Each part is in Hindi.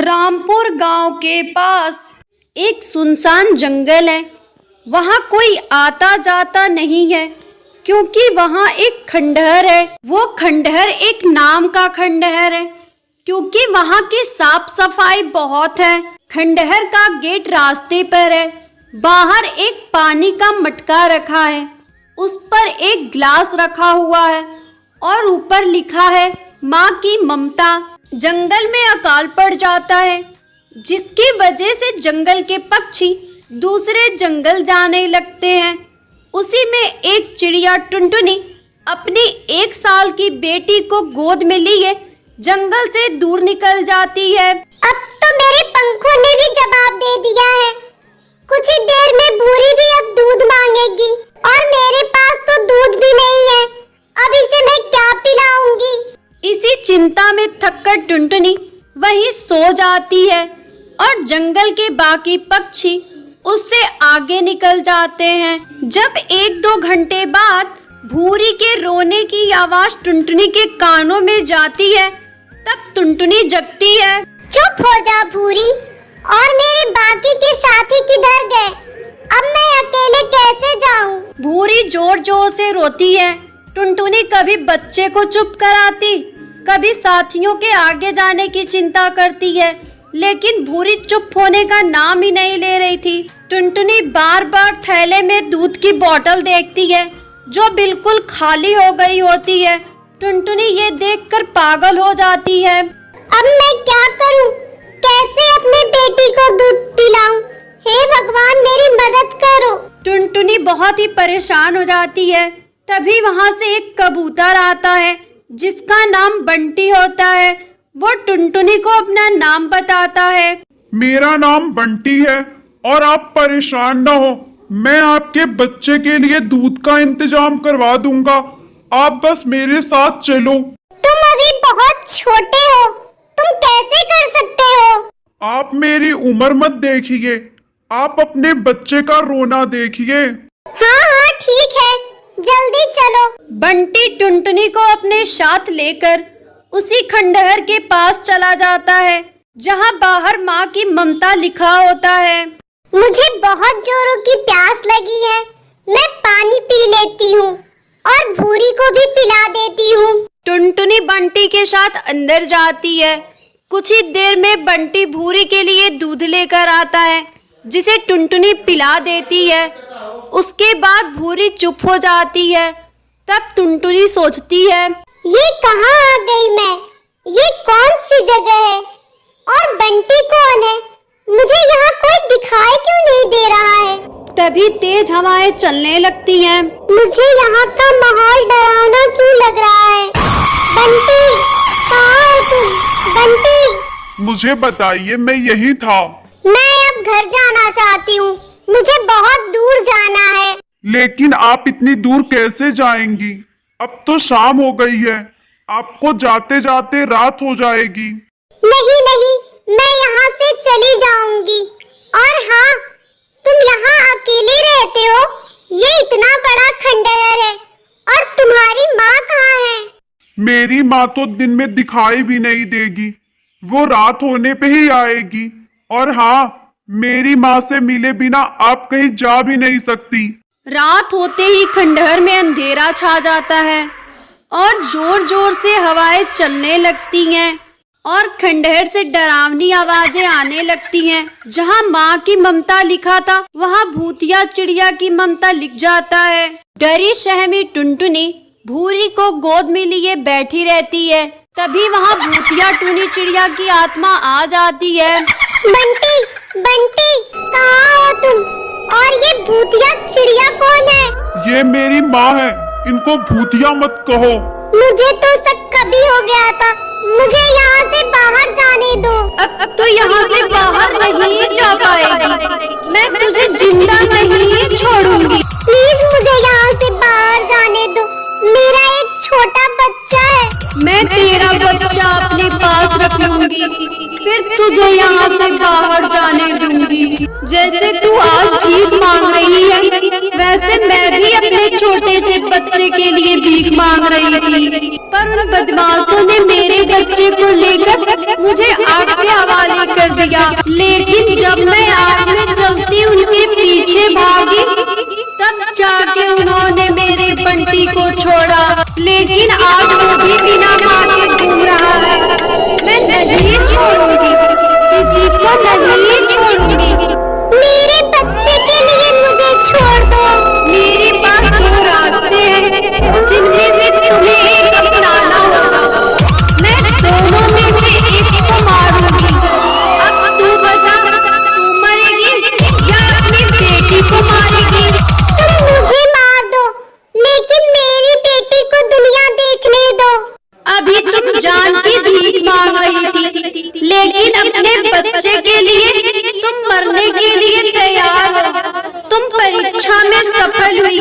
रामपुर गांव के पास एक सुनसान जंगल है। वहाँ कोई आता जाता नहीं है क्योंकि वहाँ एक खंडहर है। वो खंडहर एक नाम का खंडहर है क्योंकि वहाँ की साफ सफाई बहुत है। खंडहर का गेट रास्ते पर है। बाहर एक पानी का मटका रखा है, उस पर एक ग्लास रखा हुआ है और ऊपर लिखा है माँ की ममता। जंगल में अकाल पड़ जाता है जिसकी वजह से जंगल के पक्षी दूसरे जंगल जाने लगते हैं। उसी में एक चिड़िया टुनटुनी अपनी 1 साल की बेटी को गोद में लिए जंगल से दूर निकल जाती है। अब तो मेरे पंखों ने भी जवाब दे दिया है। कुछ ही देर में भूरी भी अब दूध मांगेगी और मेरे पास तो दूध भी नहीं है। अब इसे मैं क्या पिलाऊंगी? इसी चिंता में थककर टुनटुनी वहीं सो जाती है और जंगल के बाकी पक्षी उससे आगे निकल जाते हैं। जब 1-2 घंटे बाद भूरी के रोने की आवाज टुनटुनी के कानों में जाती है, तब टुनटुनी जगती है। चुप हो जा भूरी। और मेरे बाकी के साथी किधर गए? अब मैं अकेले कैसे जाऊं? भूरी जोर जोर से रोती है। टुनटुनी कभी बच्चे को चुप कराती, कभी साथियों के आगे जाने की चिंता करती है, लेकिन भूरी चुप होने का नाम ही नहीं ले रही थी। टुनटुनी बार बार थैले में दूध की बोतल देखती है जो बिल्कुल खाली हो गई होती है। टुनटुनी ये देखकर पागल हो जाती है। अब मैं क्या करूं? कैसे अपने बेटी को दूध पिलाऊं? हे भगवान, मेरी मदद करो। टुनटुनी बहुत ही परेशान हो जाती है। तभी वहाँ से एक कबूतर आता है जिसका नाम बंटी होता है। वो टुनटुनी को अपना नाम बताता है। मेरा नाम बंटी है और आप परेशान न हो, मैं आपके बच्चे के लिए दूध का इंतजाम करवा दूंगा। आप बस मेरे साथ चलो। तुम अभी बहुत छोटे हो, तुम कैसे कर सकते हो? आप मेरी उम्र मत देखिए, आप अपने बच्चे का रोना देखिए। हाँ हाँ ठीक है, जल्दी चलो। बंटी टुनटुनी को अपने साथ लेकर उसी खंडहर के पास चला जाता है जहाँ बाहर माँ की ममता लिखा होता है। मुझे बहुत जोरों की प्यास लगी है, मैं पानी पी लेती हूँ और भूरी को भी पिला देती हूँ। टुनटुनी बंटी के साथ अंदर जाती है। कुछ ही देर में बंटी भूरी के लिए दूध लेकर आता है जिसे टुनटुनी पिला देती है। उसके बाद भूरी चुप हो जाती है। तब टुनटुनी सोचती है, ये कहाँ आ गई मैं? ये कौन सी जगह है? और बंटी कौन है? मुझे यहाँ कोई दिखाई क्यों नहीं दे रहा है? तभी तेज हवाएं चलने लगती हैं। मुझे यहाँ का माहौल डरावना क्यों लग रहा है? बंटी, कहाँ हो तुम? बंटी, मुझे बताइए, मैं यही था। मैं अब घर जाना चाहती हूँ, मुझे बहुत दूर जाना है। लेकिन आप इतनी दूर कैसे जाएंगी? अब तो शाम हो गई है, आपको जाते जाते रात हो जाएगी। नहीं नहीं, मैं यहाँ से चली जाऊंगी। और हाँ, तुम यहाँ अकेले रहते हो? ये इतना बड़ा खंडहर है और तुम्हारी माँ कहाँ है? मेरी माँ तो दिन में दिखाई भी नहीं देगी, वो रात होने पे ही आएगी। और हाँ, मेरी माँ से मिले बिना आप कहीं जा भी नहीं सकती। रात होते ही खंडहर में अंधेरा छा जाता है और जोर जोर से हवाएं चलने लगती हैं और खंडहर से डरावनी आवाजें आने लगती हैं। जहाँ माँ की ममता लिखा था वहाँ भूतिया चिड़िया की ममता लिख जाता है। डरी सहमी टुनटुनी भूरी को गोद में लिए बैठी रहती है। तभी वहाँ भूतिया टूनी चिड़िया की आत्मा आ जाती है। बंटी, बंटी, कहाँ हो तुम? और ये भूतिया चिड़िया कौन है? ये मेरी माँ है, इनको भूतिया मत कहो। मुझे तो शक कभी हो गया था, मुझे यहाँ से बाहर जाने दो। अब तो यहाँ से बाहर नहीं जा पाएगी, मैं तुझे जिंदा नहीं छोड़ूंगी। प्लीज मुझे यहाँ से बाहर जाने दो, मेरा एक छोटा बच्चा है। मैं तेरा बच्चा अपने पास रख लूंगी, फिर तुझे यहाँ से बाहर जाने दूंगी। जैसे तू आज भीख मांग रही है, वैसे मैं भी अपने छोटे से बच्चे के लिए भीख मांग रही थी, पर उन बदमाशों ने मेरे बच्चे को लेकर मुझे आग के हवाले बंटी को छोड़ा, लेकिन आज वो भी बिना माँ के घूम रहा है। मैं नहीं छोड़ूंगी, किसी को नहीं छोड़ूंगी। मेरे बच्चे के लिए मुझे छोड़ दो। मेरे पास दो रास्ते हैं जिनमें से तुम्हें एक अपनाना होगा। मैं दोनों में से एक को मारूंगी। अब तू बता, तू मरेगी या अपनी बेटी को मारेगी? तुम मुझे मार दो, लेकिन मेरी बेटी को दुनिया देखने दो। अभी तुम जान की भीख मांग रही थी, लेकिन अपने बच्चे के लिए तुम मरने के लिए तैयार हो। तुम परीक्षा में सफल हुई,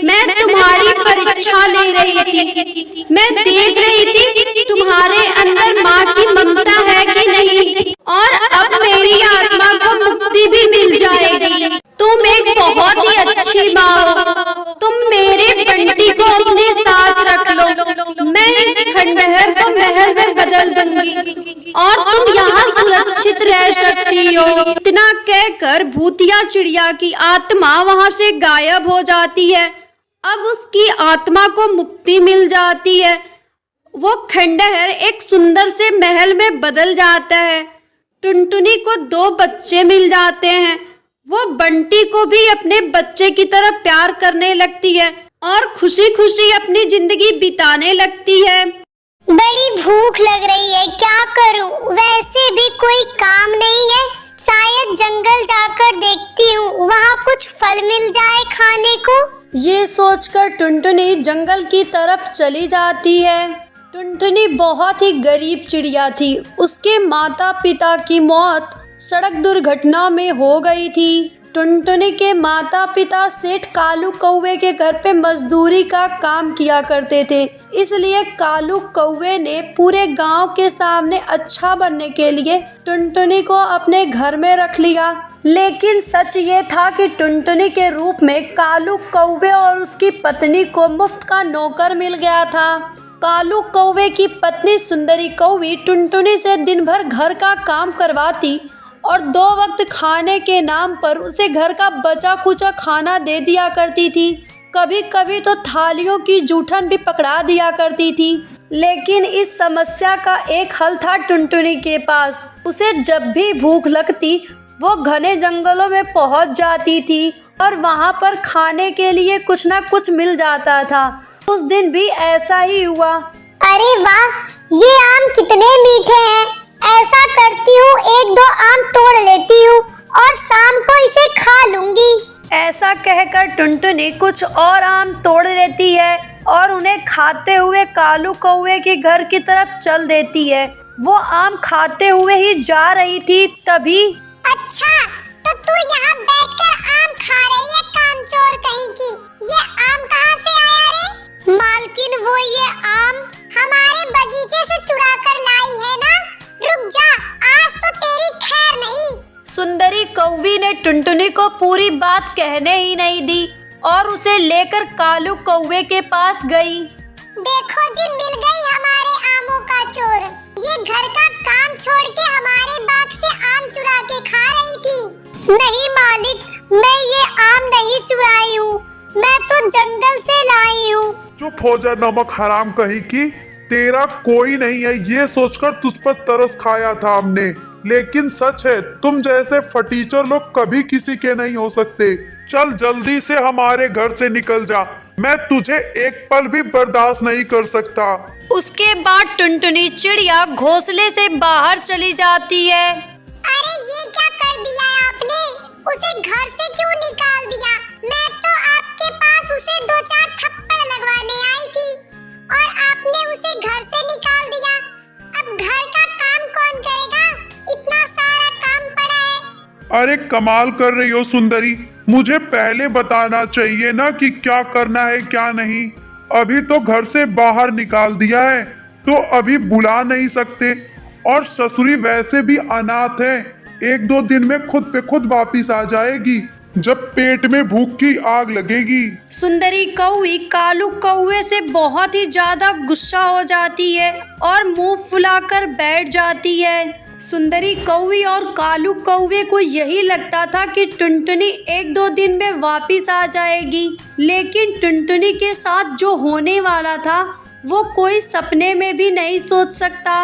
मैं तुम्हारी परीक्षा ले रही थी। मैं देख रही थी तुम्हारे अंदर माँ की ममता है कि नहीं, और अब मेरी आत्मा को मुक्ति भी मिल जाएगी। तुम एक बहुत ही अच्छी माँ हो। तुम मेरे बंटी को अपने साथ रख लो। मैं इस खंडहर को महल में बदल दूंगी और तुम यहाँ सुरक्षित रह सकती हो। इतना कहकर भूतिया चिड़िया की आत्मा वहाँ से गायब हो जाती है। अब उसकी आत्मा को मुक्ति मिल जाती है। वो खंडहर एक सुंदर से महल में बदल जाता है। टुनटुनी को दो बच्चे मिल जाते हैं। वो बंटी को भी अपने बच्चे की तरह प्यार करने लगती है और खुशी खुशी अपनी जिंदगी बिताने लगती है। बड़ी भूख लग रही है, क्या करूं? वैसे भी कोई काम नहीं है। शायद जंगल जाकर देखती हूँ, वहाँ कुछ फल मिल जाए खाने को। ये सोचकर टुनटुनी जंगल की तरफ चली जाती है। टुनटुनी बहुत ही गरीब चिड़िया थी। उसके माता पिता की मौत सड़क दुर्घटना में हो गई थी। टुनटुनी के माता पिता सेठ कालू कौवे के घर पे मजदूरी का काम किया करते थे, इसलिए कालू कौवे ने पूरे गांव के सामने अच्छा बनने के लिए टुनटुनी को अपने घर में रख लिया। लेकिन सच ये था कि टुनटुनी के रूप में कालू कौवे और उसकी पत्नी को मुफ्त का नौकर मिल गया था। कालू कौवे की पत्नी सुंदरी कौवी टुनटुनी से दिन भर घर का काम करवाती और 2 वक्त खाने के नाम पर उसे घर का बचा खुचा खाना दे दिया करती थी। कभी कभी तो थालियों की जूठन भी पकड़ा दिया करती थी। लेकिन इस समस्या का एक हल था टुनटुनी के पास। उसे जब भी भूख लगती वो घने जंगलों में पहुंच जाती थी और वहां पर खाने के लिए कुछ ना कुछ मिल जाता था। उस दिन भी ऐसा ही हुआ। अरे वाह, ये आम कितने मीठे हैं। ऐसा करती हूँ, 1-2 आम तोड़ लेती हूँ और शाम को इसे खा लूंगी। ऐसा कहकर टुनटुनी कुछ और आम तोड़ लेती है और उन्हें खाते हुए कालू कौवे के घर की तरफ चल देती है। वो आम खाते हुए ही जा रही थी, तभी अच्छा, तो तू यहाँ बैठकर आम खा रही है, कामचोर कहीं की। ये आम कहाँ से आया रे? मालकिन, वो ये आम हमारे बगीचे से चुरा कर लाई है ना। रुक जा, आज तो तेरी खैर नहीं। सुंदरी कौवी ने टुनटुनी को पूरी बात कहने ही नहीं दी और उसे लेकर कालू कौवे के पास गई। देखो जी, मिल गई हमारे आमों का चोर। ये घर का काम छोड़ के हमारे बाग से आम चुरा के खा रही थी। नहीं मालिक, मैं ये आम नहीं चुराई हूँ, मैं तो जंगल से लाई हूँ। चुप हो जा नमक हराम कहीं की। तेरा कोई नहीं है ये सोचकर तुझ पर तरस खाया था हमने, लेकिन सच है तुम जैसे फटीचर लोग कभी किसी के नहीं हो सकते। चल जल्दी से हमारे घर से निकल जा, मैं तुझे एक पल भी बर्दाश्त नहीं कर सकता। उसके बाद टुनटुनी चिड़िया घोंसले से बाहर चली जाती है। अरे ये क्या कर दिया आपने? उसे घर से क्यों निकाल दिया? मैं तो आपके पास उसे 2-4 थप्पड़ लगवाने आई थी और आपने उसे घर से निकाल दिया। अब घर का काम कौन करेगा? इतना सारा काम पड़ा है। अरे कमाल कर रही हो सुंदरी, मुझे पहले बताना चाहिए ना कि क्या करना है क्या नहीं। अभी तो घर से बाहर निकाल दिया है तो अभी बुला नहीं सकते, और ससुरी वैसे भी अनाथ है, 1-2 दिन में खुद पे खुद वापिस आ जाएगी जब पेट में भूख की आग लगेगी। सुंदरी कौवी कालू कौवे से बहुत ही ज्यादा गुस्सा हो जाती है और मुंह फुलाकर बैठ जाती है। सुंदरी कौवी और कालू कौवे को यही लगता था कि टुनटुनी 1-2 दिन में वापिस आ जाएगी, लेकिन टुनटुनी के साथ जो होने वाला था वो कोई सपने में भी नहीं सोच सकता।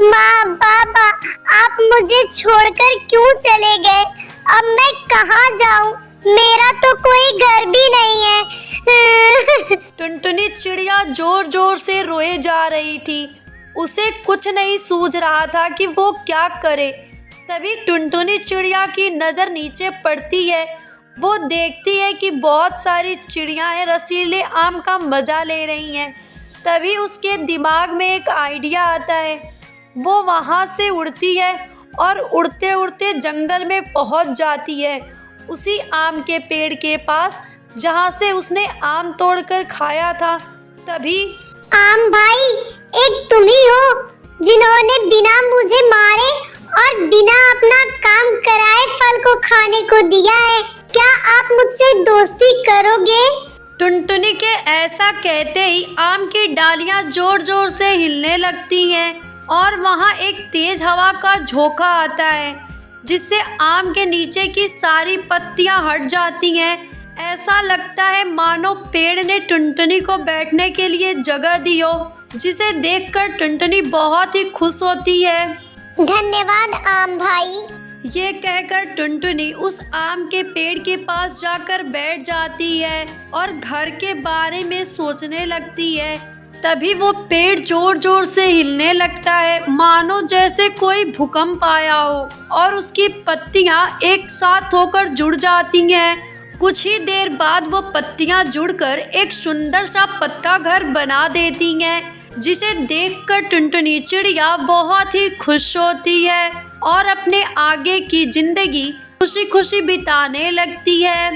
माँ पापा, आप मुझे छोड़कर क्यों चले गए? अब मैं कहाँ जाऊँ? मेरा तो कोई घर भी नहीं है। टुनटुनी चिड़िया जोर जोर से रोए जा रही थी। उसे कुछ नहीं सूझ रहा था कि वो क्या करे। तभी टुनटुनी चिड़िया की नज़र नीचे पड़ती है। वो देखती है कि बहुत सारी चिड़ियाएँ रसीले आम का मज़ा ले रही हैं। तभी उसके दिमाग में एक आइडिया आता है। वो वहाँ से उड़ती है और उड़ते उड़ते जंगल में पहुँच जाती है, उसी आम के पेड़ के पास जहाँ से उसने आम तोड़कर खाया था। तभी आम भाई, एक तुम ही हो जिन्होंने बिना मुझे मारे और बिना अपना काम कराए फल को खाने को दिया है। क्या आप मुझसे दोस्ती करोगे? टुनटुनी के ऐसा कहते ही आम की डालियां जोर जोर से हिलने लगती हैं और वहां एक तेज हवा का झोंका आता है, जिससे आम के नीचे की सारी पत्तियां हट जाती हैं। ऐसा लगता है मानो पेड़ ने टुनटुनी को बैठने के लिए जगह दी हो, जिसे देखकर टुनटुनी बहुत ही खुश होती है। धन्यवाद आम भाई। ये कहकर टुनटुनी उस आम के पेड़ के पास जाकर बैठ जाती है और घर के बारे में सोचने लगती है। तभी वो पेड़ जोर जोर से हिलने लगता है, मानो जैसे कोई भूकंप आया हो, और उसकी पत्तियां एक साथ होकर जुड़ जाती हैं। कुछ ही देर बाद वो पत्तियां जुड़कर एक सुंदर सा पक्का घर बना देती हैं, जिसे देखकर टुनटुनी चिड़िया बहुत ही खुश होती है और अपने आगे की जिंदगी खुशी खुशी बिताने लगती है।